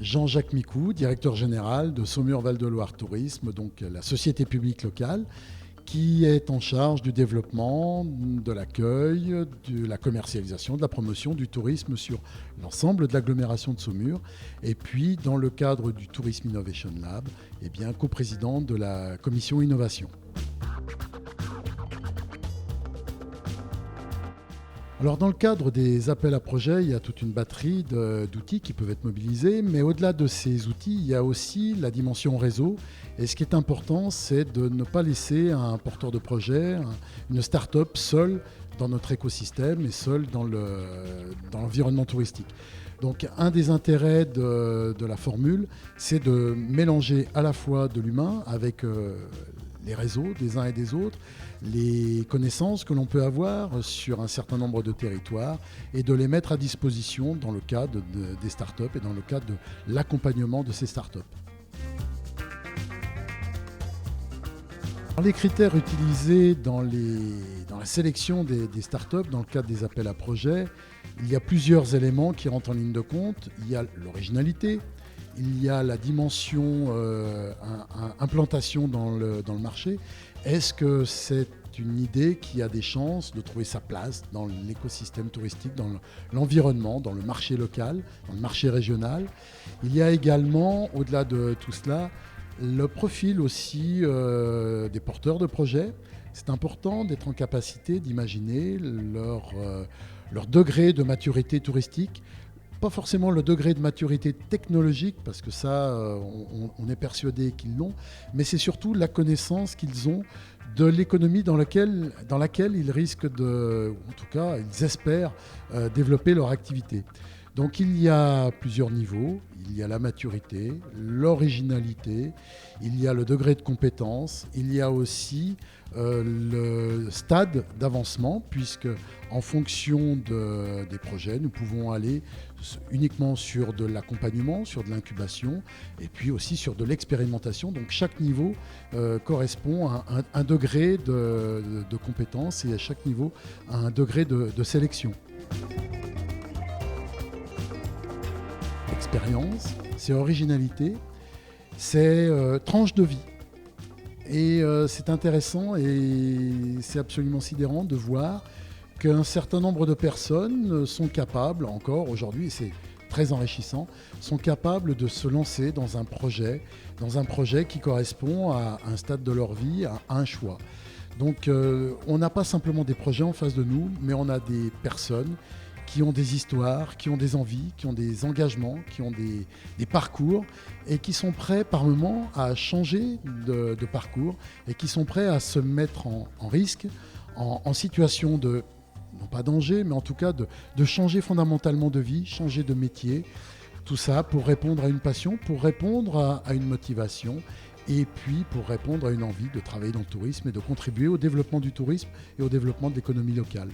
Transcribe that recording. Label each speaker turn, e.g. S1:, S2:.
S1: Jean-Jacques Micou, directeur général de Saumur Val-de-Loire Tourisme, donc la société publique locale, qui est en charge du développement, de l'accueil, de la commercialisation, de la promotion du tourisme sur l'ensemble de l'agglomération de Saumur. Et puis, dans le cadre du Tourism Innovation Lab, coprésident de la commission innovation. Alors dans le cadre des appels à projets, il y a toute une batterie d'outils qui peuvent être mobilisés, mais au-delà de ces outils, il y a aussi la dimension réseau. Et ce qui est important, c'est de ne pas laisser un porteur de projet, une start-up seul dans notre écosystème et seul dans l'environnement touristique. Donc un des intérêts de la formule, c'est de mélanger à la fois de l'humain avec les réseaux des uns et des autres, les connaissances que l'on peut avoir sur un certain nombre de territoires et de les mettre à disposition dans le cadre des startups et dans le cadre de l'accompagnement de ces startups. Les critères utilisés dans la sélection des startups dans le cadre des appels à projets, il y a plusieurs éléments qui rentrent en ligne de compte. Il y a l'originalité, il y a la dimension implantation dans le marché. Est-ce que c'est une idée qui a des chances de trouver sa place dans l'écosystème touristique, dans l'environnement, dans le marché local, dans le marché régional? Il y a également, au-delà de tout cela, le profil aussi des porteurs de projets. C'est important d'être en capacité d'imaginer leur degré de maturité touristique. Pas forcément le degré de maturité technologique, parce que ça, on est persuadé qu'ils l'ont, mais c'est surtout la connaissance qu'ils ont de l'économie dans laquelle ils risquent en tout cas, ils espèrent développer leur activité. Donc il y a plusieurs niveaux, il y a la maturité, l'originalité, il y a le degré de compétence, il y a aussi le stade d'avancement, puisque en fonction des projets, nous pouvons aller uniquement sur de l'accompagnement, sur de l'incubation, et puis aussi sur de l'expérimentation. Donc chaque niveau correspond à un degré de compétence et à chaque niveau à un degré de sélection. Expérience, c'est originalité, c'est tranche de vie. Et c'est intéressant et c'est absolument sidérant de voir qu'un certain nombre de personnes sont capables, encore aujourd'hui, c'est très enrichissant, sont capables de se lancer dans un projet qui correspond à un stade de leur vie, à un choix. Donc on n'a pas simplement des projets en face de nous, mais on a des personnes qui ont des histoires, qui ont des envies, qui ont des engagements, qui ont des parcours et qui sont prêts par moments à changer de parcours et qui sont prêts à se mettre en risque, en situation de, non pas danger, mais en tout cas de changer fondamentalement de vie, changer de métier. Tout ça pour répondre à une passion, pour répondre à une motivation et puis pour répondre à une envie de travailler dans le tourisme et de contribuer au développement du tourisme et au développement de l'économie locale.